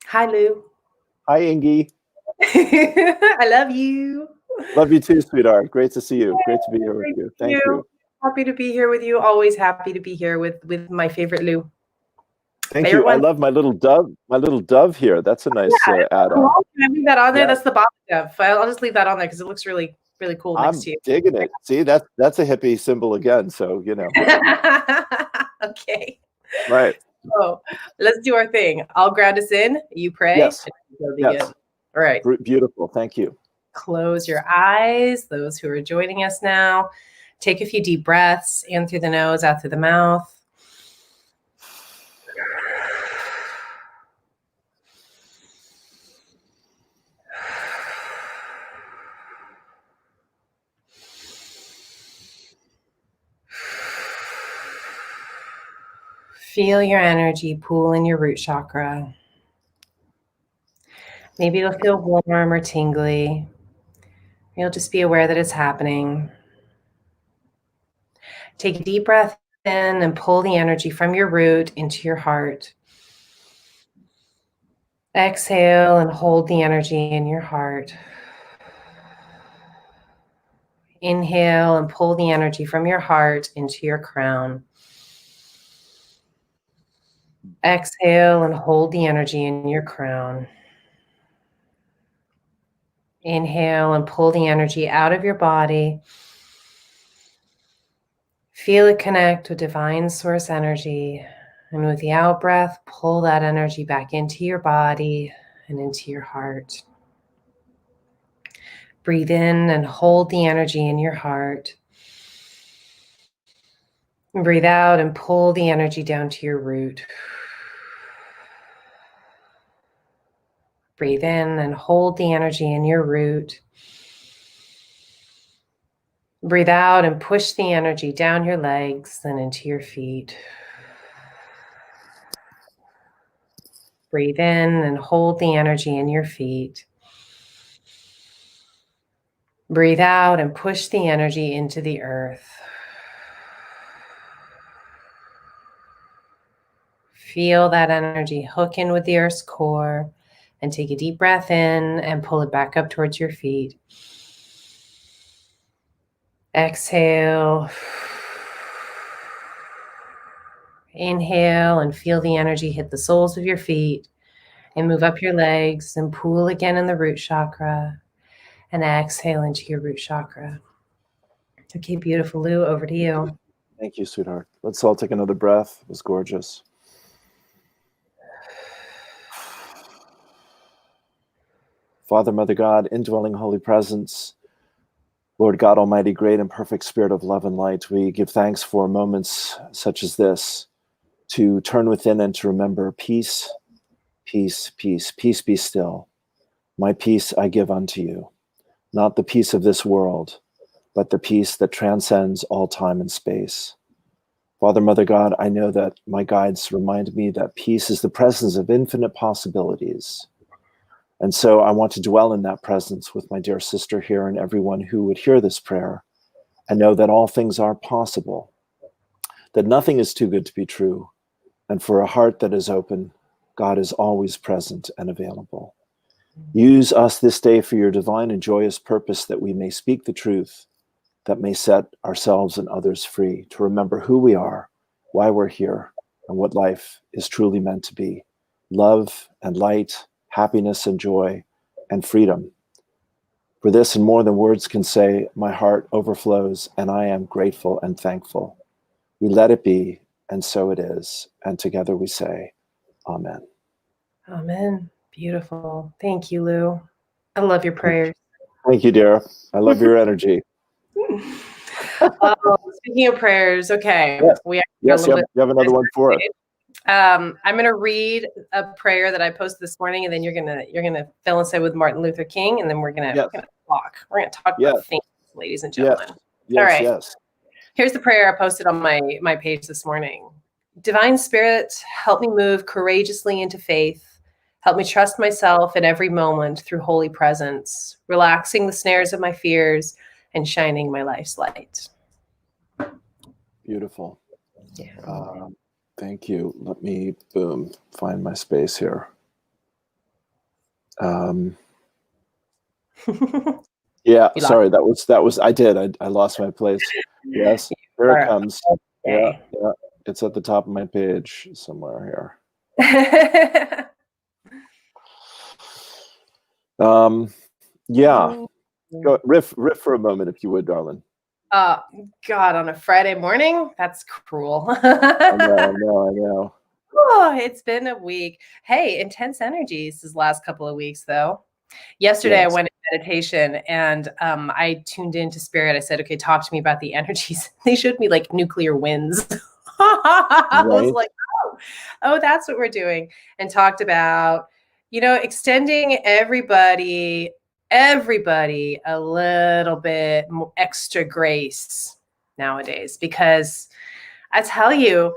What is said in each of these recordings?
Hi, Lou. Hi, Ingy. I love you. Love you too, sweetheart. Great to see you. Yay, Great to be here with thank you. Thank you. you. Happy to be here with you. Always happy to be here with my favorite Lou. Thank Favorite you. I one? love my little dove. My little dove here. That's a nice Yeah, it's so add-on. cool. Can I leave that on there? Yeah, That's the Baba Dove. I'll just leave that on there because it looks really, really cool next I'm to you. digging it. See, that's a hippie symbol again. So Okay. right. So let's do our thing. I'll ground us in. You pray, Yes, and we'll begin. yes. All right. Beautiful. Thank you. Close your eyes, those who are joining us now. Take a few deep breaths in through the nose, out through the mouth. Feel your energy pool in your root chakra. Maybe it'll feel warm or tingly. You'll just be aware that it's happening. Take a deep breath in and pull the energy from your root into your heart. Exhale and hold the energy in your heart. Inhale and pull the energy from your heart into your crown. Exhale and hold the energy in your crown. Inhale and pull the energy out of your body. Feel it connect with divine source energy. And with the out breath, pull that energy back into your body and into your heart. Breathe in and hold the energy in your heart. And breathe out and pull the energy down to your root. Breathe in and hold the energy in your root. Breathe out and push the energy down your legs and into your feet. Breathe in and hold the energy in your feet. Breathe out and push the energy into the earth. Feel that energy hook in with the earth's core and take a deep breath in and pull it back up towards your feet. Exhale. Inhale and feel the energy hit the soles of your feet and move up your legs and pool again in the root chakra and exhale into your root chakra. Okay, beautiful Lou, over to you. Thank you, sweetheart. Let's all take another breath. It was gorgeous. Father, Mother God, indwelling Holy Presence, Lord God Almighty, great and perfect Spirit of love and light, we give thanks for moments such as this to turn within and to remember peace, peace, peace, peace be still. My peace I give unto you, not the peace of this world, but the peace that transcends all time and space. Father, Mother God, I know that my guides remind me that peace is the presence of infinite possibilities. And so I want to dwell in that presence with my dear sister here and everyone who would hear this prayer and know that all things are possible, that nothing is too good to be true. And for a heart that is open, God is always present and available. Use us this day for your divine and joyous purpose, that we may speak the truth, that may set ourselves and others free, to remember who we are, why we're here, and what life is truly meant to be. Love and light, happiness and joy, and freedom. For this and more than words can say, my heart overflows, and I am grateful and thankful. We let it be, and so it is. And together we say, Amen. Amen. Beautiful. Thank you, Lou. I love your prayers. Thank you, dear. I love your energy. Speaking of prayers, okay, Yes, we got a yes, little bit. you have another one for us. I'm gonna read a prayer that I posted this morning, and then you're gonna fill and say with Martin Luther King, and then we're gonna talk. We're gonna talk about things, ladies and gentlemen. All right. Yes. Here's the prayer I posted on my page this morning. Divine Spirit, help me move courageously into faith. Help me trust myself in every moment through holy presence, relaxing the snares of my fears and shining my life's light. Beautiful. Yeah. Thank you. Let me, find my space here. Yeah, You lost. sorry, I lost my place. Yes, there it comes. Yeah, Okay. yeah, it's at the top of my page somewhere here. Yeah, go riff for a moment if you would, darling. God, on a Friday morning? That's cruel. I know. Oh, it's been a week. Hey, intense energies these last couple of weeks, though. Yesterday, I Yes. went in meditation and I tuned into spirit. I said, okay, talk to me about the energies. They showed me like nuclear winds. I was Right. like, oh, that's what we're doing. And talked about, extending everybody a little bit extra grace nowadays, because I tell you,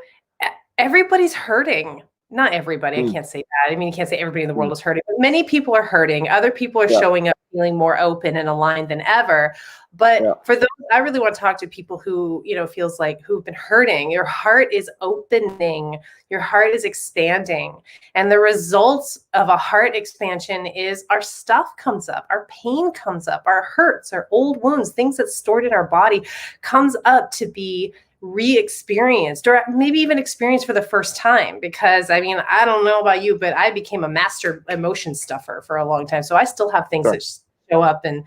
everybody's hurting. Not everybody, I Mm, can't say that. I mean, you can't say everybody in the world mm. is hurting, but many people are hurting. Other people are Yeah, showing up feeling more open and aligned than ever. But yeah, for those, I really want to talk to people who, feels like who've been hurting. Your heart is opening, your heart is expanding. And the results of a heart expansion is our stuff comes up, our pain comes up, our hurts, our old wounds, things that's stored in our body comes up to be re-experienced, or maybe even experienced for the first time. Because I mean, I don't know about you, but I became a master emotion stuffer for a long time. So I still have things sure. that show up and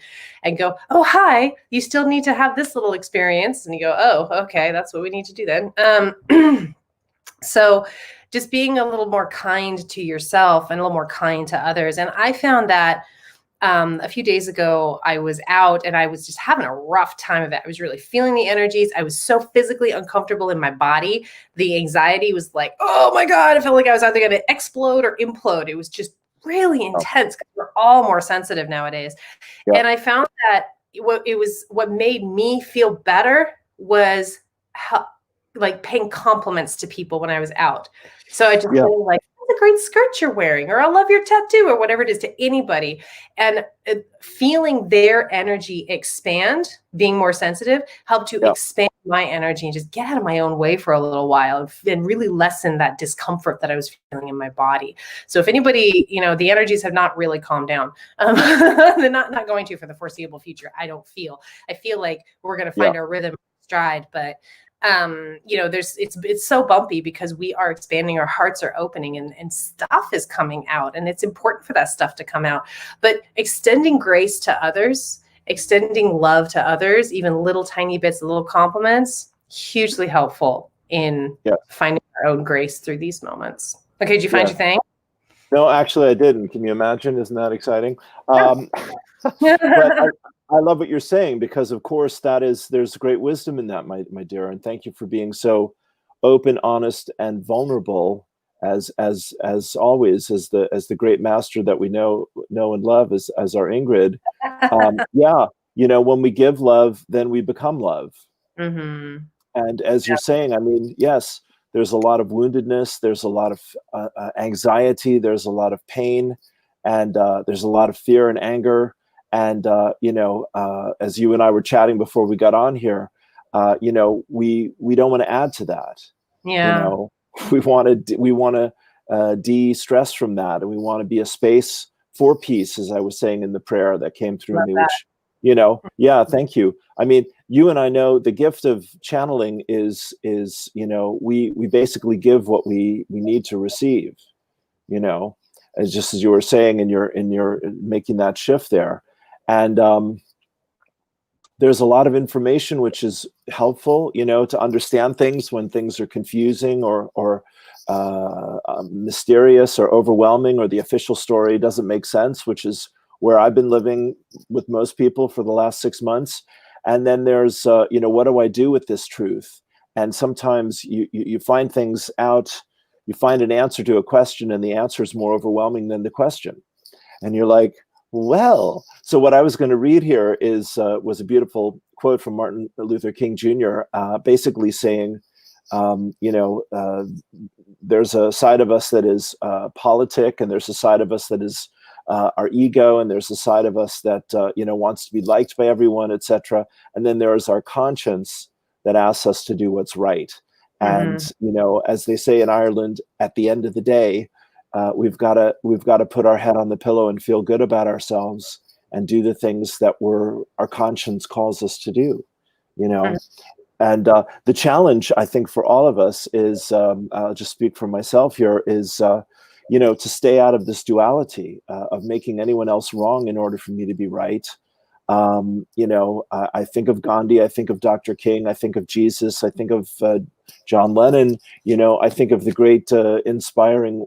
go, oh, hi, you still need to have this little experience. And you go, oh, okay, that's what we need to do then. So just being a little more kind to yourself and a little more kind to others. And I found that a few days ago, I was out and I was just having a rough time of it. I was really feeling the energies. I was so physically uncomfortable in my body. The anxiety was like, oh my God, I felt like I was either going to explode or implode. It was just really Oh, intense because we're all more sensitive nowadays. yeah, And I found that what made me feel better was like paying compliments to people when I was out. So I just yeah, really like, that's a great skirt you're wearing, or I love your tattoo, or whatever it is, to anybody. And feeling their energy expand, being more sensitive, helped to yeah, expand my energy and just get out of my own way for a little while and really lessen that discomfort that I was feeling in my body. So if anybody, the energies have not really calmed down. They're not going to for the foreseeable future. I feel like we're going to yeah, find our rhythm stride, but it's so bumpy because we are expanding, our hearts are opening, and stuff is coming out, and it's important for that stuff to come out. But extending grace to others, extending love to others, even little tiny bits, little compliments, hugely helpful in yeah, finding our own grace through these moments. Okay, did you find yeah. your thing? No, actually, I didn't. Can you imagine? Isn't that exciting? But Yeah. I love what you're saying, because, of course, there's great wisdom in that, my dear, and thank you for being so open, honest, and vulnerable, as always, as the great master that we know and love as our Ingrid. Yeah, when we give love, then we become love. Mm-hmm. And as you're saying, I mean, yes, there's a lot of woundedness, there's a lot of anxiety, there's a lot of pain, and there's a lot of fear and anger. And as you and I were chatting before we got on here, we don't want to add to that. Yeah. We want to de-stress from that, and we want to be a space for peace, as I was saying in the prayer that came through Love me, that. which, yeah, thank you. I mean, you and I know the gift of channeling is we basically give what we need to receive, as just as you were saying in your making that shift there. And there's a lot of information which is helpful, to understand things when things are confusing or mysterious or overwhelming, or the official story doesn't make sense, which is where I've been living with most people for the last 6 months. And then there's, what do I do with this truth? And sometimes you find things out, you find an answer to a question, and the answer is more overwhelming than the question. And you're like, well, so what I was going to read here was a beautiful quote from Martin Luther King Jr., basically saying, there's a side of us that is politic, and there's a side of us that is our ego, and there's a side of us that wants to be liked by everyone, etc. And then there's our conscience that asks us to do what's right. Mm-hmm. And as they say in Ireland, at the end of the day, we've got to put our head on the pillow and feel good about ourselves and do the things that our conscience calls us to do, you know. And the challenge, I think, for all of us is, I'll just speak for myself here, is, you know, to stay out of this duality of making anyone else wrong in order for me to be right. You know, I think of Gandhi, I think of Dr. King, I think of Jesus, I think of John Lennon, you know, I think of the great inspiring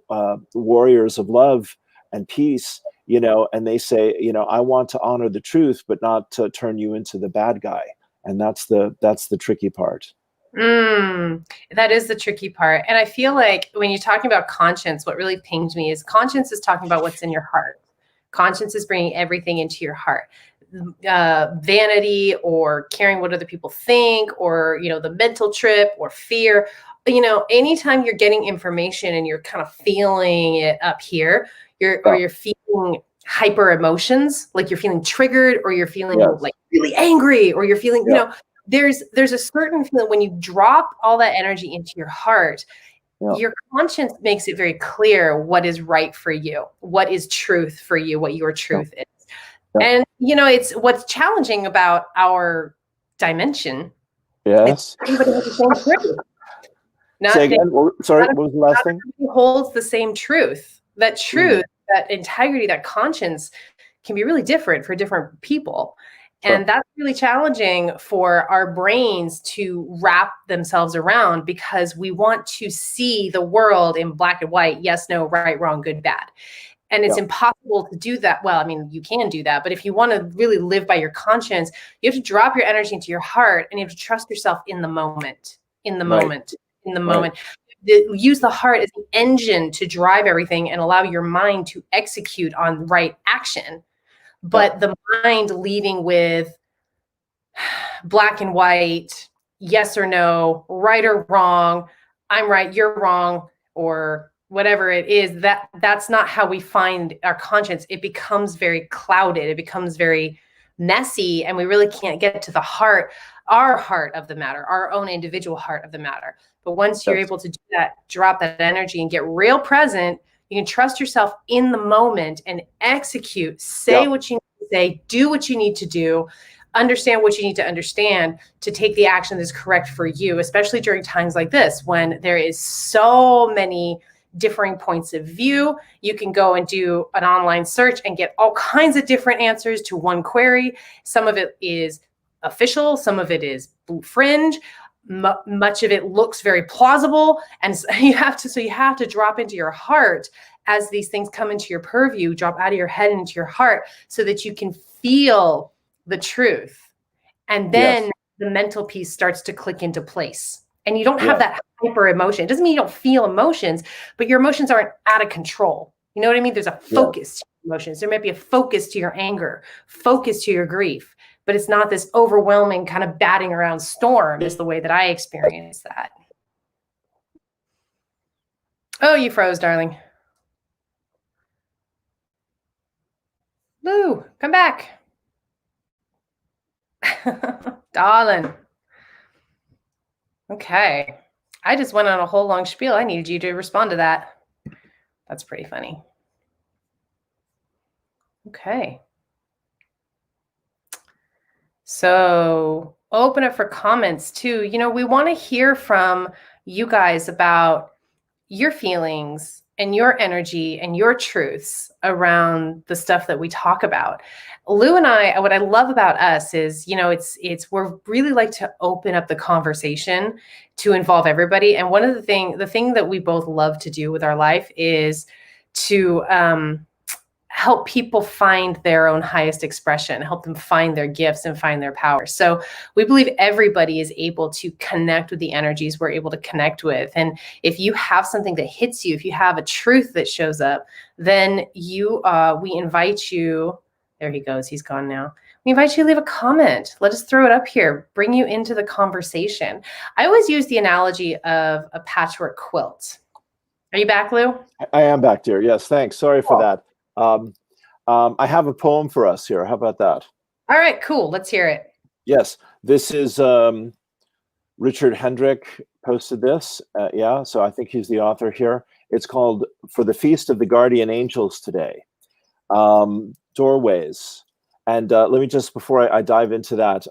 warriors of love and peace, you know, and they say, you know, I want to honor the truth, but not to turn you into the bad guy. And that's the tricky part. That is the tricky part. And I feel like when you're talking about conscience, what really pinged me is conscience is talking about what's in your heart. Conscience is bringing everything into your heart. Vanity or caring what other people think, or, you know, the mental trip or fear, you know, anytime you're getting information and you're kind of feeling it up here, you're feeling hyper emotions, like you're feeling triggered, or you're feeling like really angry, or you're feeling, you know, there's a certain feeling when you drop all that energy into your heart. Your conscience makes it very clear what is right for you, what is truth for you, what your truth is. And, you know, it's what's challenging about our dimension. Yes. Everybody has the same truth. Say again. Sorry, what was the last thing? Holds the same truth. That truth, that integrity, that conscience can be really different for different people. And that's really challenging for our brains to wrap themselves around, because we want to see the world in black and white, yes, no, right, wrong, good, bad. And it's impossible to do that. Well, I mean, you can do that, but if you want to really live by your conscience, you have to drop your energy into your heart, and you have to trust yourself in the moment, in the moment. Use the heart as the engine to drive everything and allow your mind to execute on right action. But the mind leading with black and white, yes or no, right or wrong, I'm right, you're wrong, or whatever it is, that's not how we find our conscience. It becomes very clouded. It becomes very messy, and we really can't get to the heart, our heart of the matter, our own individual heart of the matter. But once you're able to do that, drop that energy and get real present, you can trust yourself in the moment and execute, say what you need to say, do what you need to do, understand what you need to understand to take the action that's correct for you, especially during times like this when there is so many differing points of view. You can go and do an online search and get all kinds of different answers to one query. Some of it is official, some of it is fringe. Much of it looks very plausible, and you have to drop into your heart as these things come into your purview. Drop out of your head into your heart so that you can feel the truth, and then the mental piece starts to click into place. And you don't have that hyper emotion. It doesn't mean you don't feel emotions, but your emotions aren't out of control. You know what I mean? There's a focus to your emotions. There might be a focus to your anger, focus to your grief, but it's not this overwhelming kind of batting around storm is the way that I experience that. Oh, you froze, darling. Lou, come back. Darling. Okay. I just went on a whole long spiel. I needed you to respond to that. That's pretty funny. Okay. So open it for comments too. You know, we want to hear from you guys about your feelings and your energy and your truths around the stuff that we talk about. Lou and I, what I love about us is, you know, we're really like to open up the conversation to involve everybody. And one of the thing that we both love to do with our life is to help people find their own highest expression, help them find their gifts and find their power. So we believe everybody is able to connect with the energies we're able to connect with. And if you have something that hits you, if you have a truth that shows up, then we invite you, there he goes, he's gone now. We invite you to leave a comment. Let us throw it up here, bring you into the conversation. I always use the analogy of a patchwork quilt. Are you back, Lou? I am back, dear. Yes, thanks. Sorry for that. I have a poem for us here. How about that? All right, cool. Let's hear it. Yes, this is Richard Hendrick posted this. So I think he's the author here. It's called For the Feast of the Guardian Angels today. Doorways. And let me just, before I dive into that,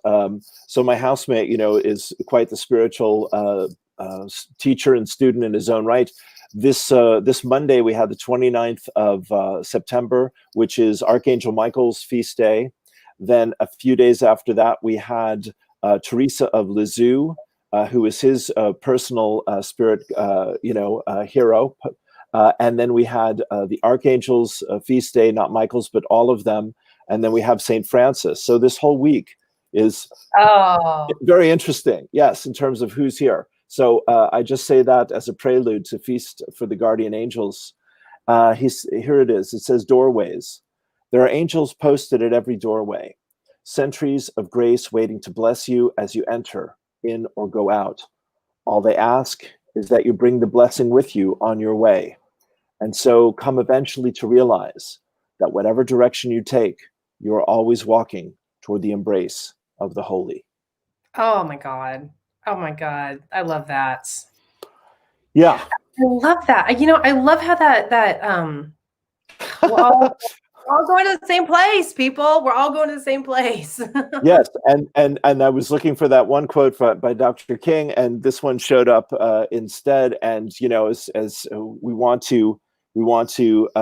so my housemate, is quite the spiritual teacher and student in his own right. This Monday, we had the 29th of September, which is Archangel Michael's feast day. Then a few days after that, we had Teresa of Lisieux, who is his personal spirit, hero. And then we had the Archangel's feast day, not Michael's, but all of them. And then we have St. Francis. So this whole week is very interesting, yes, in terms of who's here. So I just say that as a prelude to Feast for the Guardian Angels. Here it is. It says doorways. There are angels posted at every doorway, sentries of grace waiting to bless you as you enter in or go out. All they ask is that you bring the blessing with you on your way. And so come eventually to realize that whatever direction you take, you are always walking toward the embrace of the holy. Oh my God. Oh my God. I love that. Yeah. I love that. I love how we're all going to the same place, people. We're all going to the same place. Yes. And I was looking for that one quote by Dr. King, and this one showed up instead. And, as we want to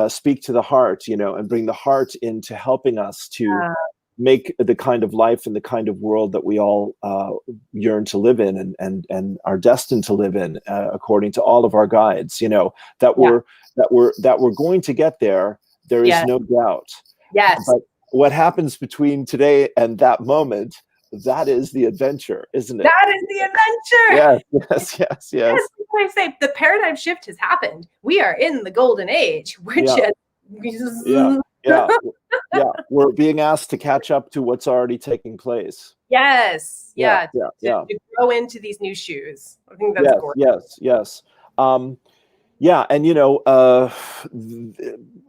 speak to the heart, and bring the heart into helping us to make the kind of life and the kind of world that we all yearn to live in and are destined to live in, according to all of our guides, that we're going to get there. There is no doubt. Yes. But what happens between today and that moment, that is the adventure, isn't it? That is the adventure. Yes. Yes, I say the paradigm shift has happened. We are in the golden age. We're We're being asked to catch up to what's already taking place. Yes. To grow into these new shoes. I think that's gorgeous. Yes. And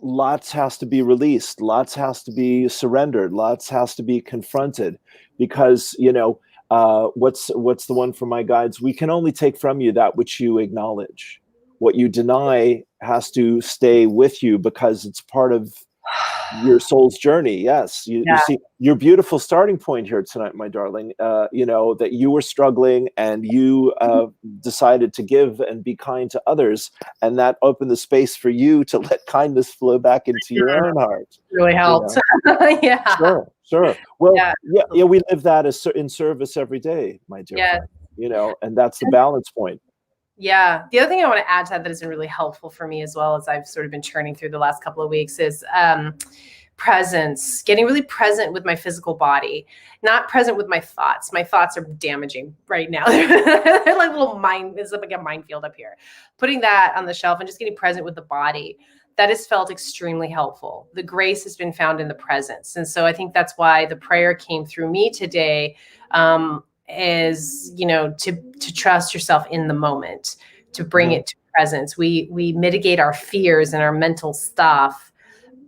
lots has to be released, lots has to be surrendered, lots has to be confronted, because what's the one from my guides? We can only take from you that which you acknowledge. What you deny has to stay with you because it's part of your soul's journey. Yes. You see your beautiful starting point here tonight, my darling, that you were struggling and you decided to give and be kind to others. And that opened the space for you to let kindness flow back into your own heart. Really helped. Sure. Well, we live that as in service every day, my dear friend, and that's the balance point. Yeah. The other thing I want to add to that has been really helpful for me as well, as I've sort of been churning through the last couple of weeks, is presence, getting really present with my physical body, not present with my thoughts. My thoughts are damaging right now. They're like it's like a minefield up here. Putting that on the shelf and just getting present with the body, that has felt extremely helpful. The grace has been found in the presence. And so I think that's why the prayer came through me today, is, to trust yourself in the moment, to bring it to presence. We mitigate our fears and our mental stuff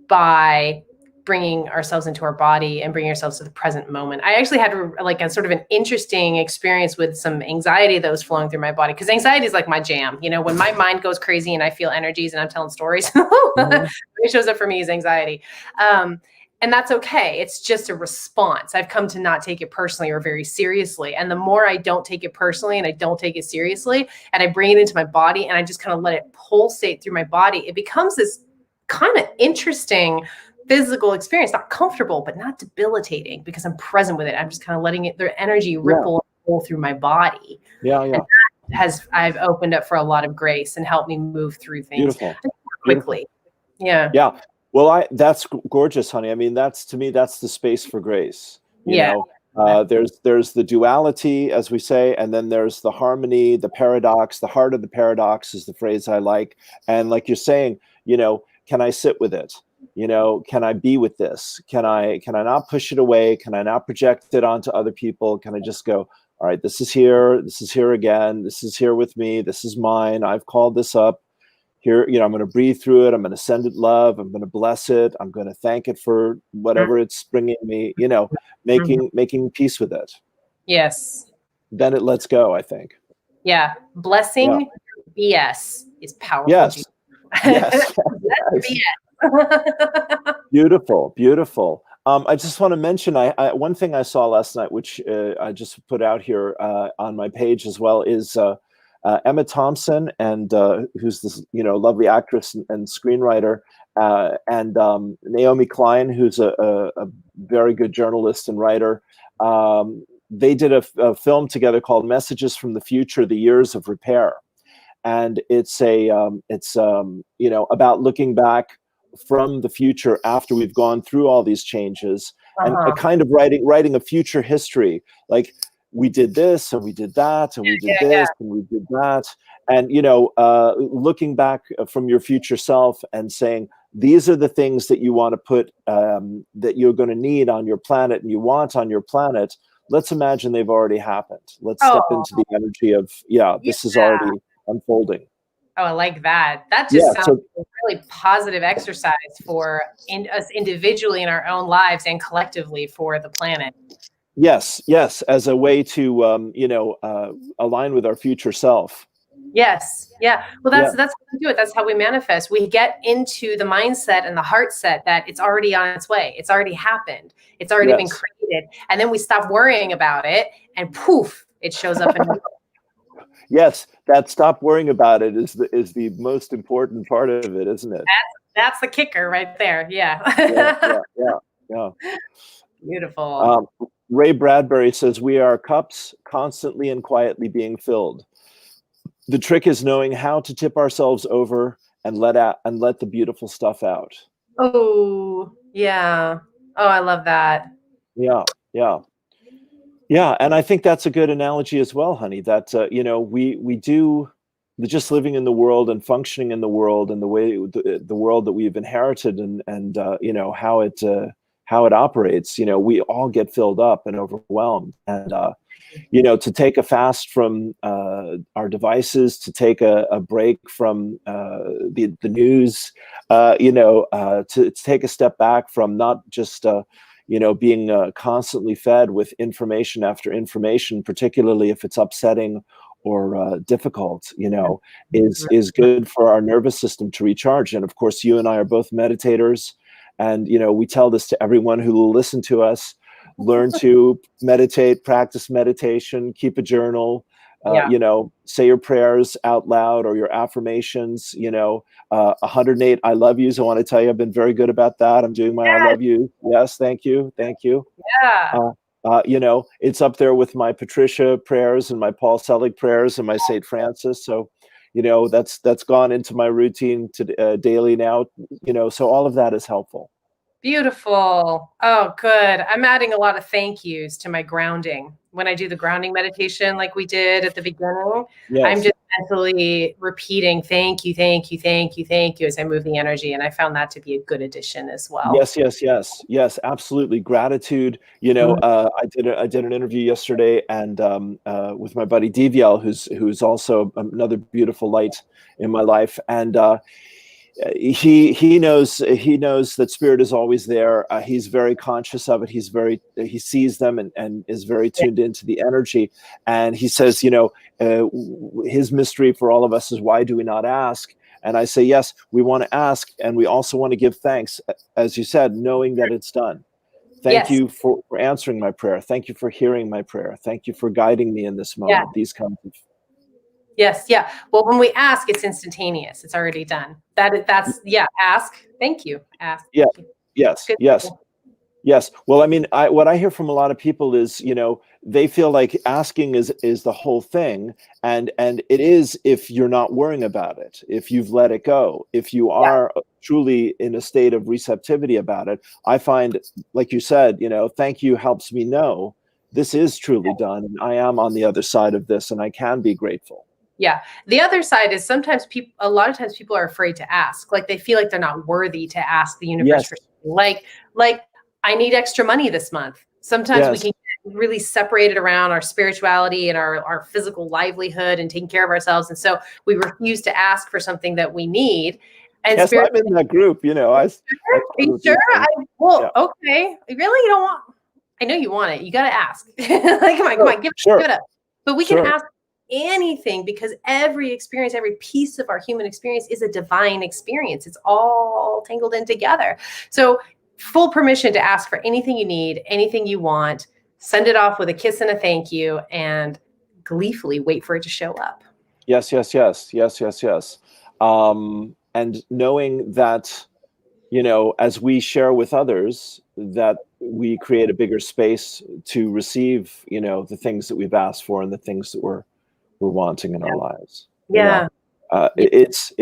by bringing ourselves into our body and bringing ourselves to the present moment. I actually had like a sort of an interesting experience with some anxiety that was flowing through my body, because anxiety is like my jam. When my mind goes crazy and I feel energies and I'm telling stories, it shows up for me as anxiety. And that's okay. It's just a response. I've come to not take it personally or very seriously. And the more I don't take it personally and I don't take it seriously and I bring it into my body and I just kind of let it pulsate through my body, it becomes this kind of interesting physical experience, not comfortable, but not debilitating, because I'm present with it. I'm just kind of letting their energy ripple and roll through my body. And that I've opened up for a lot of grace and helped me move through things quickly. Yeah. Well, that's gorgeous, honey. I mean, to me, that's the space for grace. You know, there's the duality, as we say, and then there's the harmony, the paradox. The heart of the paradox is the phrase I like. And like you're saying, can I sit with it? Can I be with this? Can I not push it away? Can I not project it onto other people? Can I just go, all right, this is here again. This is here with me. This is mine. I've called this up. Here, I'm going to breathe through it. I'm going to send it love. I'm going to bless it. I'm going to thank it for whatever it's bringing me, making peace with it. Yes. Then it lets go, I think. Yeah. Blessing BS is powerful. Yes. Yes. That should Yes. be it. Beautiful, beautiful. I just want to mention one thing I saw last night, which I just put out here on my page as well, is Emma Thompson, and who's this lovely actress and screenwriter, and Naomi Klein, who's a very good journalist and writer. They did a film together called "Messages from the Future: The Years of Repair," and it's about looking back from the future after we've gone through all these changes, and a kind of writing a future history, like we did this and we did that and we did this and we did that, and looking back from your future self and saying, these are the things that you want to put that you're going to need on your planet and you want on your planet. Let's imagine they've already happened. Let's step into the energy of this is already unfolding. Oh, I like that. That just sounds like a really positive exercise for us individually in our own lives and collectively for the planet. Yes, yes, as a way to align with our future self. Yes, yeah. Well, that's how we do it. That's how we manifest. We get into the mindset and the heart set that it's already on its way. It's already happened. It's already been created, and then we stop worrying about it, and poof, it shows up in. Yes, that stop worrying about it is the most important part of it, isn't it? That's the kicker right there. Yeah. Yeah. Beautiful. Ray Bradbury says, we are cups constantly and quietly being filled. The trick is knowing how to tip ourselves over and let the beautiful stuff out. Oh, yeah. Oh, I love that. Yeah, and I think that's a good analogy as well, honey, that we do just living in the world and functioning in the world and the way the world that we've inherited and how it operates. We all get filled up and overwhelmed, and to take a fast from our devices, to take a break from the news, to take a step back from not just being constantly fed with information after information, particularly if it's upsetting or difficult, is good for our nervous system to recharge. And of course, you and I are both meditators, and we tell this to everyone who will listen to us. Learn to meditate, practice meditation, keep a journal, say your prayers out loud or your affirmations, 108 I love yous. I want to tell you, I've been very good about that. I'm doing my I love you. Yes. Thank you. Yeah. It's up there with my Patricia prayers and my Paul Selig prayers and my St. Francis. So, that's gone into my routine daily now, so all of that is helpful. Beautiful. Oh, good. I'm adding a lot of thank yous to my grounding. When I do the grounding meditation like we did at the beginning, I'm just mentally repeating thank you, thank you, thank you, thank you as I move the energy. And I found that to be a good addition as well. Yes, absolutely. Gratitude. I did an interview yesterday and with my buddy Deviel, who's also another beautiful light in my life. And he knows that spirit is always there. He's very conscious of it. He sees them and is very tuned into the energy. And he says, his mystery for all of us is, why do we not ask? And I say, yes, we want to ask, and we also want to give thanks, as you said, knowing that it's done. Thank you for answering my prayer. Thank you for hearing my prayer. Thank you for guiding me in this moment. These kinds of. Yes. Yeah. Well, when we ask, it's instantaneous. It's already done. That's ask. Thank you. Ask. Yeah. Yes. Well, I mean, what I hear from a lot of people is, they feel like asking is the whole thing. And it is, if you're not worrying about it, if you've let it go, if you are truly in a state of receptivity about it. I find, like you said, thank you helps me know this is truly done. And I am on the other side of this, and I can be grateful. Yeah. The other side is a lot of times people are afraid to ask. Like they feel like they're not worthy to ask the universe for something. Like I need extra money this month. Sometimes we can get really separated around our spirituality and our physical livelihood and taking care of ourselves. And so we refuse to ask for something that we need. And yes, I'm in that group, Are you sure? Okay. Really? You don't want, I know you want it. You got to ask. Like, come on, give it up. But we can ask anything, because every experience, every piece of our human experience is a divine experience. It's all tangled in together. So full permission to ask for anything you need, anything you want, send it off with a kiss and a thank you, and gleefully wait for it to show up. Yes, yes, yes, yes, yes, yes. And knowing that, as we share with others, that we create a bigger space to receive, the things that we've asked for and the things that we're wanting in our lives. Yeah. That's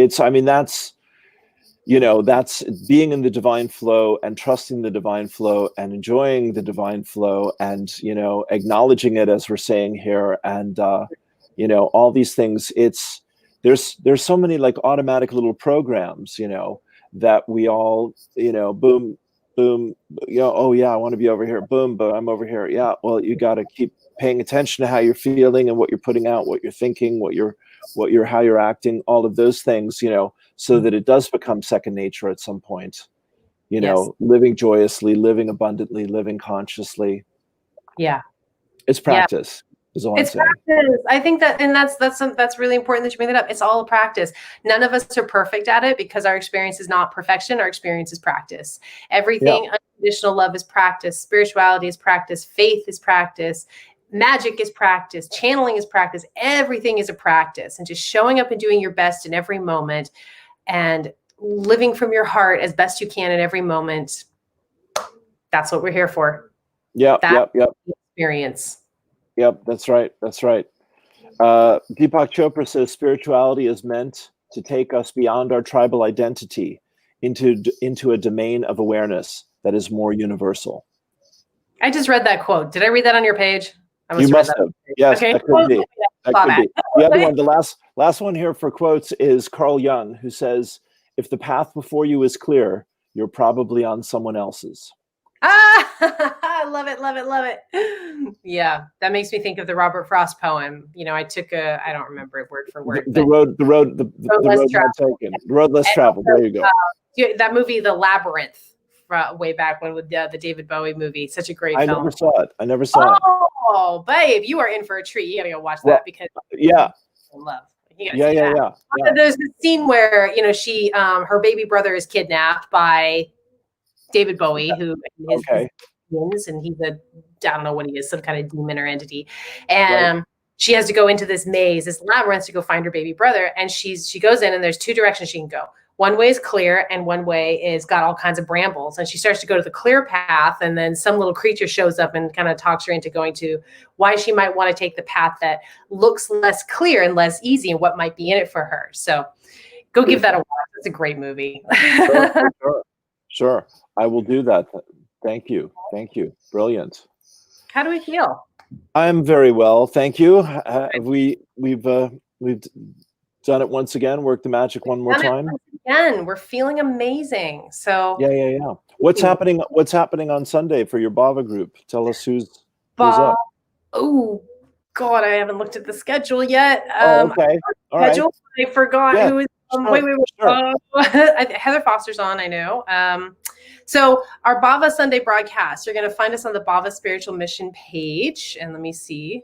being in the divine flow and trusting the divine flow and enjoying the divine flow and, acknowledging it, as we're saying here. And, all these things, there's so many like automatic little programs, that we all, boom, boom, oh yeah, I want to be over here. Boom, but I'm over here. Yeah. Well, you got to keep paying attention to how you're feeling and what you're putting out, what you're thinking, how you're acting, all of those things, so that it does become second nature at some point, living joyously, living abundantly, living consciously. Yeah. It's practice. Is all it's I'm saying. Practice. I think that, and that's really important that you bring that up. It's all a practice. None of us are perfect at it, because our experience is not perfection. Our experience is practice. Everything, unconditional love is practice. Spirituality is practice. Faith is practice. Magic is practice. Channeling is practice. Everything is a practice, and just showing up and doing your best in every moment and living from your heart as best you can in every moment. That's what we're here for. Yep. Experience. Yep, that's right. That's right. Deepak Chopra says spirituality is meant to take us beyond our tribal identity into a domain of awareness that is more universal. I just read that quote. Did I read that on your page? You must have. Yes, okay. That could be. That could be. The other one, the last one here for quotes is Carl Jung, who says, "If the path before you is clear, you're probably on someone else's." I love it, love it, love it. Yeah, that makes me think of the Robert Frost poem. I took I don't remember it word for word. The road less traveled. There you go. That movie, The Labyrinth, way back when, with the David Bowie movie. Such a great film. I never saw it. Oh, babe, you are in for a treat. You gotta go watch that, because yeah. Love. Yeah. There's this scene where she her baby brother is kidnapped by David Bowie, who is and he's I don't know what he is, some kind of demon or entity, and she has to go into this maze, this labyrinth, to go find her baby brother. And she goes in, and there's two directions she can go. One way is clear, and one way is got all kinds of brambles. And she starts to go to the clear path, and then some little creature shows up and kind of talks her into going to why she might want to take the path that looks less clear and less easy, and what might be in it for her. So go give that a watch. It's a great movie. Sure. I will do that. Thank you. Brilliant. How do we feel? I'm very well, thank you. We've done it once again. Worked the magic one more time. Again, we're feeling amazing. So yeah. What's happening on Sunday for your Bava group? Tell us who's up. Oh God, I haven't looked at the schedule yet. Okay. All right. I forgot who is. Wait. Sure. Heather Foster's on, I know. So our Bava Sunday broadcast, you're going to find us on the Bava Spiritual Mission page. And let me see.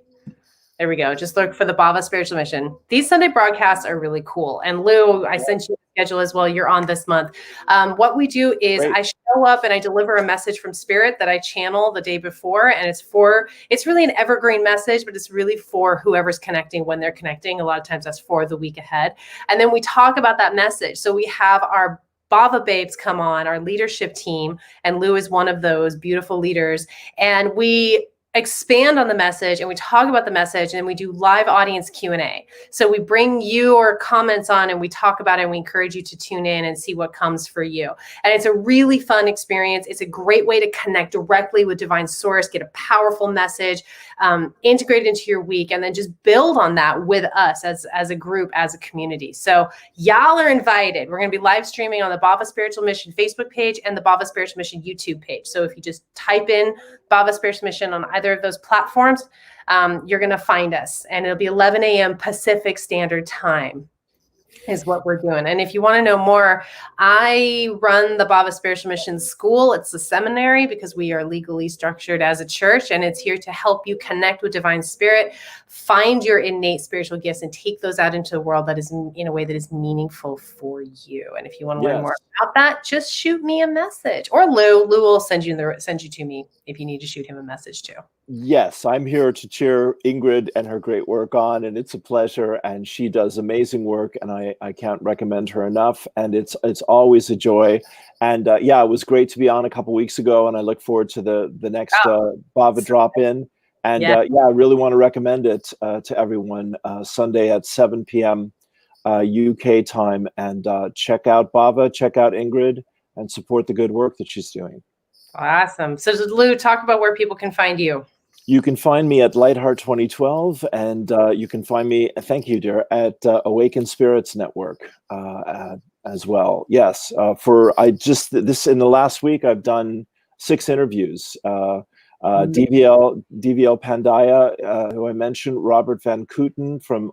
There we go. Just look for the Bava Spiritual Mission. These Sunday broadcasts are really cool. And Lou, I sent you the schedule as well. You're on this month. What we do is I show up and I deliver a message from Spirit that I channel the day before. And it's really an evergreen message, but it's really for whoever's connecting when they're connecting. A lot of times that's for the week ahead. And then we talk about that message. So we have our Bava babes come on, our leadership team, and Lou is one of those beautiful leaders. And we expand on the message and we talk about the message, and we do live audience Q&A. So we bring your comments on and we talk about it, and we encourage you to tune in and see what comes for you. And it's a really fun experience. It's a great way to connect directly with Divine Source, get a powerful message, integrate it into your week, and then just build on that with us as a group, as a community. So y'all are invited. We're going to be live streaming on the Bava Spiritual Mission Facebook page and the Bava Spiritual Mission YouTube page. So if you just type in Bava Spiritual Mission on either of those platforms, you're going to find us, and it'll be 11 a.m. Pacific Standard Time. is what we're doing. And if you want to know more, I run the Bava Spiritual Mission School. It's a seminary because we are legally structured as a church, and it's here to help you connect with divine spirit, find your innate spiritual gifts, and take those out into the world that is in a way that is meaningful for you. And if you want to learn more about that, just shoot me a message, or Lou will send you to me if you need to shoot him a message too. Yes, I'm here to cheer Ingrid and her great work on, and it's a pleasure. And she does amazing work, and I can't recommend her enough. And it's always a joy. And yeah, it was great to be on a couple weeks ago, and I look forward to the next Bava drop in. And yeah, I really want to recommend it to everyone. Sunday at 7 p.m. UK time, and check out Bava, check out Ingrid, and support the good work that she's doing. Awesome. So Lou, talk about where people can find you. You can find me at Lightheart 2012, and you can find me, thank you, dear, at Awaken Spirits Network as well. Yes, in the last week, I've done 6 interviews. DVL Pandaya, who I mentioned, Robert Van Kooten from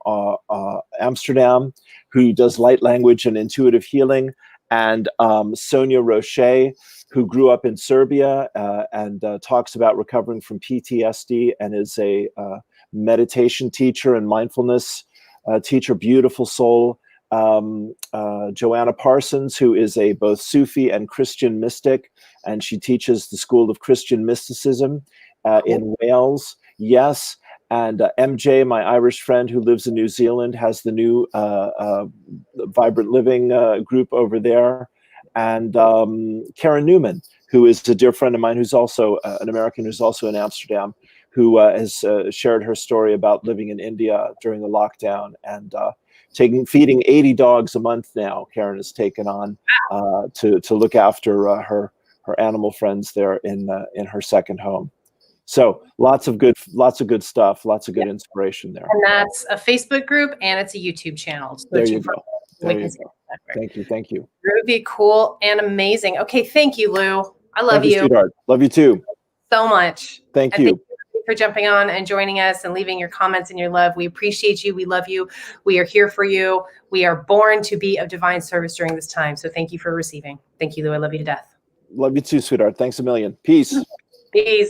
Amsterdam, who does light language and intuitive healing, and Sonia Roche, who grew up in Serbia and talks about recovering from PTSD and is a meditation teacher and mindfulness teacher, beautiful soul. Joanna Parsons, who is a both Sufi and Christian mystic, and she teaches the School of Christian Mysticism in Wales. Yes. And MJ, my Irish friend who lives in New Zealand, has the new Vibrant Living group over there. And Karen Newman, who is a dear friend of mine, who's also an American, who's also in Amsterdam, who has shared her story about living in India during the lockdown and feeding 80 dogs a month now. Karen has taken on to look after her animal friends there in her second home. So lots of good stuff, lots of good inspiration there. And that's a Facebook group and it's a YouTube channel. So there you go. Thank you. Really cool and amazing. Okay, thank you, Lou. I love you. Sweetheart. Love you too. So much. Thank you. Thank you for jumping on and joining us and leaving your comments and your love. We appreciate you. We love you. We are here for you. We are born to be of divine service during this time. So thank you for receiving. Thank you, Lou. I love you to death. Love you too, sweetheart. Thanks a million. Peace. Peace.